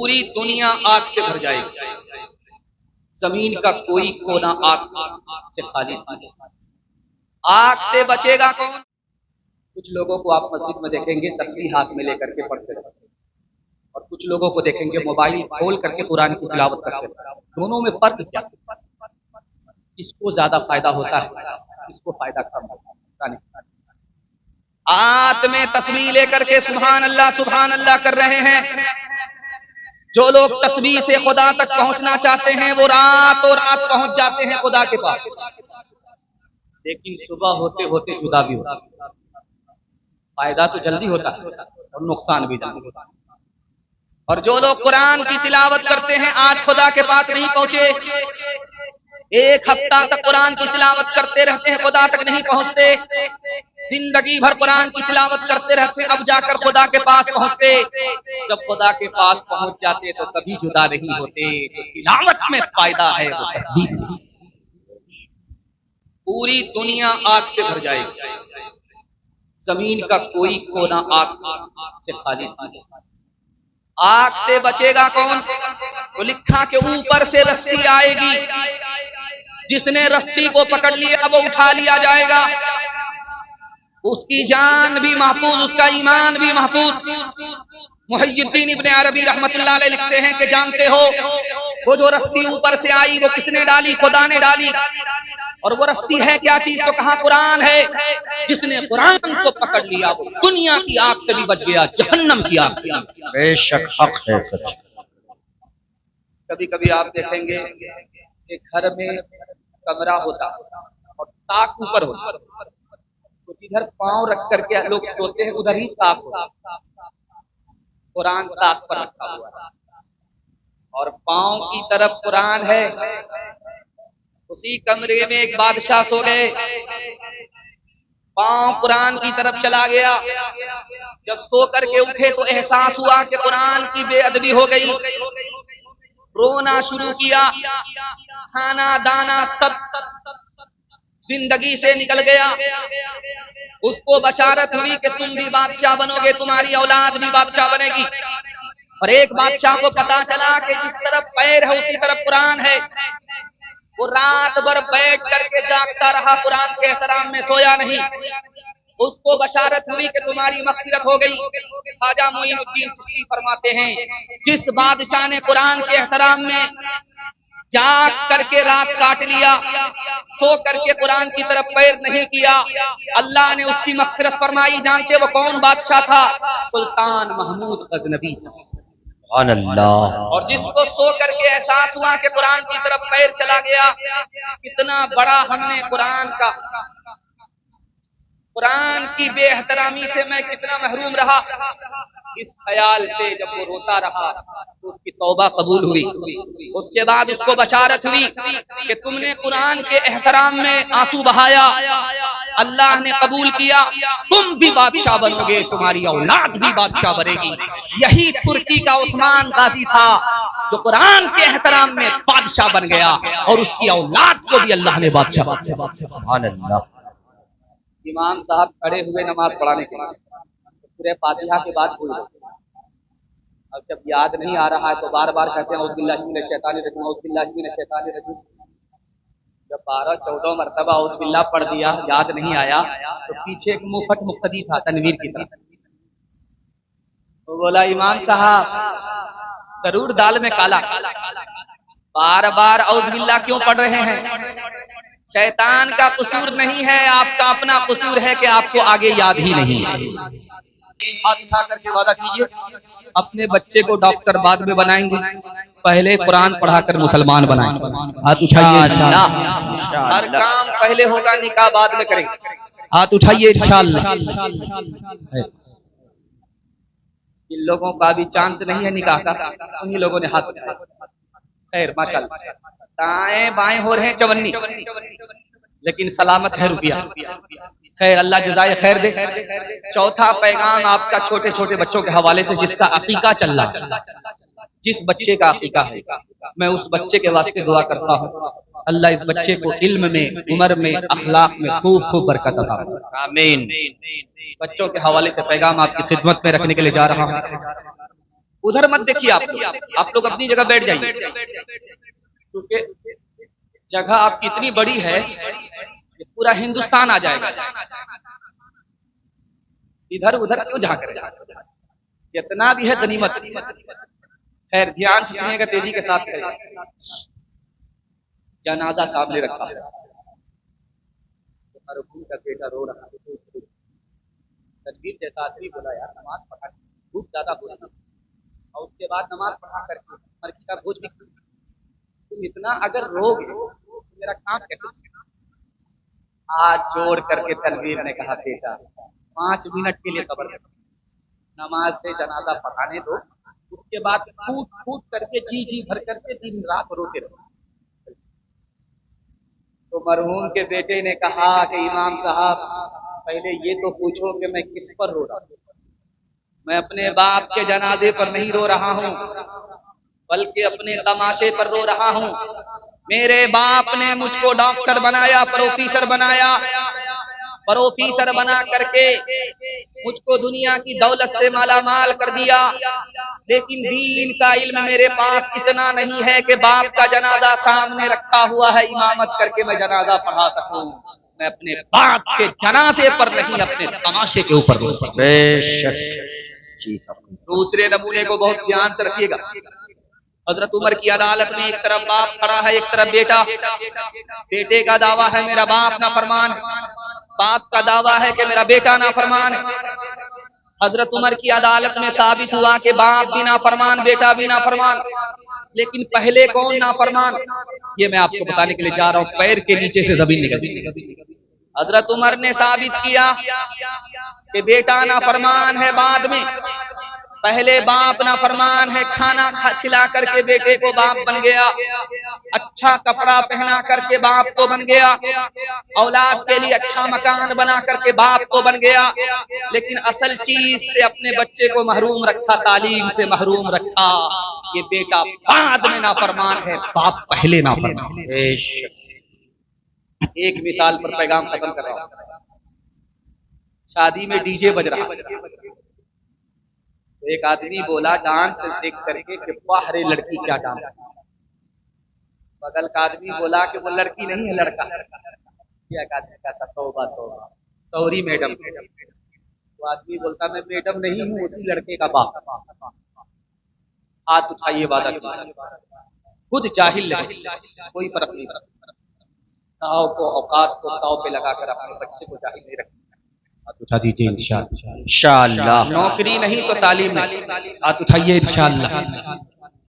پوری دنیا آگ سے بھر جائے گی، زمین کا کوئی کونا آگ سے خالی نہیں۔ آگ سے بچے گا کون؟ کچھ لوگوں کو آپ مسجد میں دیکھیں گے تسبیح ہاتھ میں لے کر کے پڑھتے رہتے ہیں، اور کچھ لوگوں کو دیکھیں گے موبائل کھول کر کے قرآن کی تلاوت کرتے رہتے ہیں۔ دونوں میں فرق کیا؟ کس کو زیادہ فائدہ ہوتا ہے، کس کو فائدہ کم ہوتا ہے؟ ہاتھ میں تسبیح لے کر کے سبحان اللہ کر رہے ہیں، جو لوگ تسبیح سے خدا تک پہنچنا چاہتے ہیں وہ رات اور رات پہنچ جاتے ہیں خدا کے پاس، لیکن صبح ہوتے ہوتے جدا بھی ہوتا ہے۔ فائدہ تو جلدی ہوتا ہے اور نقصان بھی جلدی ہوتا ہے۔ اور جو لوگ قرآن کی تلاوت کرتے ہیں آج خدا کے پاس نہیں پہنچے، ایک ہفتہ تک قرآن کی تلاوت کرتے رہتے ہیں خدا تک نہیں پہنچتے، زندگی بھر قرآن کی تلاوت کرتے رہتے ہیں اب جا کر خدا کے پاس پہنچتے، جب خدا کے پاس پہنچ جاتے تو کبھی جدا نہیں ہوتے۔ تو تلاوت میں فائدہ ہے وہ تسبیح، پوری دنیا آگ سے بھر جائے گی، زمین کا کوئی کونا آگ سے خالی نہیں۔ آگ سے بچے گا کون؟ تو لکھا کہ اوپر سے رسی آئے گی، جس نے رسی کو پکڑ لیا وہ اٹھا لیا جائے گا، اس کی جان بھی محفوظ، اس کا ایمان بھی محفوظ۔ محی الدین ابن عربی رحمت اللہ علیہ لکھتے ہیں کہ جانتے ہو وہ جو رسی اوپر سے آئی وہ کس نے ڈالی؟ خدا نے ڈالی۔ اور وہ رسی ہے کیا چیز؟ تو کہا قرآن ہے۔ جس نے قرآن کو پکڑ لیا وہ دنیا کی آگ سے بھی بچ گیا، جہنم کی آگ سے۔ بے شک حق ہے، سچ۔ کبھی کبھی آپ دیکھیں گے کہ گھر میں کمرہ ہوتا اور تاک اوپر ہوتا، تو جدھر پاؤں رکھ کر کے لوگ سوتے ہیں ادھر ہی تاک ہوتا، قرآن تاک پر رکھا ہوا ہے اور پاؤں کی طرف قرآن ہے۔ اسی کمرے میں ایک بادشاہ سو گئے، پاؤں قرآن کی طرف چلا گیا، جب سو کر کے اٹھے تو احساس ہوا کہ قرآن کی بے ادبی ہو گئی، رونا شروع کیا، کھانا دانا سب زندگی سے نکل گیا۔ اس کو بشارت ہوئی کہ تم بھی بادشاہ بنو گے، تمہاری اولاد بھی بادشاہ بنے گی۔ اور ایک بادشاہ کو پتا چلا کہ جس طرف پیر ہے اسی طرف قرآن ہے، وہ رات بھر بیٹھ کر کے جاگتا رہا، قرآن کے احترام میں سویا نہیں۔ اس کو بشارت ہوئی کہ تمہاری مغفرت ہو گئی۔ خواجہ معین الدین چشتی فرماتے ہیں جس بادشاہ نے قرآن کے احترام میں جاگ کر کے رات کاٹ لیا، سو کر کے قرآن کی طرف پیر نہیں کیا، اللہ نے اس کی مغفرت فرمائی۔ جانتے وہ کون بادشاہ تھا؟ سلطان محمود غزنوی۔ سبحان اللہ۔ اور جس کو سو کر کے احساس ہوا کہ قرآن کی طرف پیر چلا گیا، کتنا بڑا ہم نے قرآن کی بے احترامی سے میں کتنا محروم رہا، اس خیال سے جب وہ روتا رہا تو اس کی توبہ قبول ہوئی۔ اس کے بعد اس کو بشارت ہوئی کہ تم نے قرآن کے احترام میں آنسو بہایا، اللہ نے قبول کیا، تم بھی بادشاہ بنو گے، تمہاری اولاد بھی بادشاہ بنے گی۔ یہی ترکی کا عثمان غازی تھا جو قرآن کے احترام میں بادشاہ بن گیا اور اس کی اولاد کو بھی اللہ نے بادشاہ بنایا۔ سبحان اللہ۔ امام صاحب کھڑے ہوئے نماز پڑھانے کے بعد سورہ فاتحہ کے بعد بھول گئے، اب جب یاد نہیں آ رہا ہے تو بار بار کہتے ہیں اعوذ باللہ من الشیطان الرجیم، اعوذ باللہ من الشیطان الرجیم۔ جب 12-14 مرتبہ اعوذ باللہ پڑھ دیا، یاد نہیں آیا، تو پیچھے ایک مفت مقتدی تھا تنویر کی طرف، وہ بولا امام صاحب ضرور دال میں کالا، بار بار اعوذ باللہ کیوں پڑھ رہے ہیں؟ شیطان کا قصور نہیں ہے، آپ کا اپنا قصور ہے کہ آپ کو آگے یاد ہی نہیں ہے۔ ہاتھ اٹھا کر کے وعدہ کیجئے اپنے بچے کو ڈاکٹر بعد میں بنائیں گے، پہلے قرآن پڑھا کر مسلمان بنائیں گے۔ ہاتھ اٹھائیے انشاءاللہ، ہر کام پہلے ہوگا، نکاح بعد میں کریں گے۔ ہاتھ اٹھائیے انشاءاللہ۔ جن لوگوں کا بھی چانس نہیں ہے نکاح کا انہی لوگوں نے ہاتھ اٹھایا، خیر ماشاءاللہ۔ دائیں بائیں ہو رہے ہیں چونی، لیکن سلامت ہے روپیہ، خیر اللہ جزائے خیر دے۔ چوتھا پیغام آپ کا چھوٹے چھوٹے بچوں کے حوالے سے، جس کا عقیقہ چل رہا ہے، جس بچے کا عقیقہ ہے، میں اس بچے کے واسطے دعا کرتا ہوں اللہ اس بچے کو علم میں، عمر میں، اخلاق میں خوب خوب برکت عطا فرمائے، آمین۔ بچوں کے حوالے سے پیغام آپ کی خدمت میں رکھنے کے لیے جا رہا ہوں۔ ادھر مت دیکھیے آپ لوگ اپنی جگہ بیٹھ جائیے، کیونکہ جگہ آپ کی اتنی بڑی ہے کہ پورا ہندوستان آ جائے گا، ادھر ادھر کیوں جھانک رہے ہیں؟ جتنا بھی ہے غنیمت۔ خیر دھیان سے سنیے گا، تیزی کے ساتھ کریں۔ جنازہ سامنے رکھا ہے، مرحوم کا بیٹا رو رہا ہے، تنویر جیسا آدمی بولا یار نماز پڑھا، دھوپ زیادہ ہو رہی اور اس کے بعد نماز پڑھا کر کے مرکی کا بوجھ بھی تم اتنا اگر رو گے تو میرا کام کیسے؟ ہاتھ جوڑ کر کے تنویر نے کہا بیٹا 5 منٹ کے لیے صبر کرو، نماز سے جنازہ پڑھانے دو، اس کے بعد پھوٹ پھوٹ کر کے جی جی بھر کر کے دن رات روتے رہو۔ تو مرحوم کے بیٹے نے کہا کہ امام صاحب پہلے یہ تو پوچھو کہ میں کس پر رو رہا ہوں؟ میں اپنے باپ کے جنازے پر نہیں رو رہا ہوں، بلکہ اپنے تماشے پر رو رہا ہوں۔ میرے باپ نے مجھ کو ڈاکٹر بنایا، پروفیسر بنایا، پروفیسر بنا کر کے مجھ کو دنیا کی دولت سے مالا مال کر دیا، لیکن دین کا علم میرے پاس اتنا نہیں ہے کہ باپ کا جنازہ سامنے رکھا ہوا ہے امامت کر کے میں جنازہ پڑھا سکوں۔ میں اپنے باپ کے جنازے پر نہیں، اپنے تماشے کے اوپر رو۔ بے شک جی۔ دوسرے نمونے کو بہت دھیان سے رکھیے گا۔ حضرت عمر کی عدالت میں ایک طرف باپ کھڑا ہے، ایک طرف بیٹا۔ بیٹے کا دعویٰ ہے میرا باپ نافرمان، باپ کا دعویٰ ہے کہ میرا بیٹا نافرمان۔ حضرت عمر کی عدالت میں ثابت ہوا کہ باپ بھی نافرمان، بیٹا بھی نافرمان، لیکن پہلے کون نافرمان؟ یہ میں آپ کو بتانے کے لیے جا رہا ہوں، پیر کے نیچے سے زمین نکل گئی۔ حضرت عمر نے ثابت کیا کہ بیٹا نافرمان ہے بعد میں، پہلے باپ نافرمان ہے، کھانا کھلا کر کے بیٹے کو باپ بن گیا، اچھا کپڑا پہنا کر کے باپ کو بن گیا، اولاد کے لیے اچھا مکان بنا کر کے باپ کو بن گیا، لیکن اصل چیز سے اپنے بچے کو محروم رکھا، تعلیم سے محروم رکھا۔ یہ بیٹا بعد میں نافرمان ہے، باپ پہلے نافرمان ہے۔ بے شک۔ ایک مثال پر پیغام ختم کر رہا ہوں۔ شادی میں ڈی جے بج رہا، تو ایک آدمی بولا ڈانس دیکھ کر کے کہ واہ رے لڑکی کیا ڈانس۔ بغل کا آدمی بولا کہ وہ لڑکی نہیں ہے لڑکا۔ ایک آدمی کہتا توبہ توبہ سوری میڈم۔ وہ آدمی بولتا میں میڈم نہیں ہوں، اسی لڑکے کا باپ۔ ہاتھ اٹھائیے وعدہ کیجیے، خود جاہل ہے، کوئی فرق نہیں پڑتا۔ داؤ کو اوقات کو داؤ پہ لگا کر اپنے بچے کو جاہل نہیں رکھنا۔ ہاتھ اٹھا دیجیے انشاءاللہ۔ انشاءاللہ۔ نوکری نہیں تو تعلیم نہیں، ہاتھ اٹھائیے انشاءاللہ۔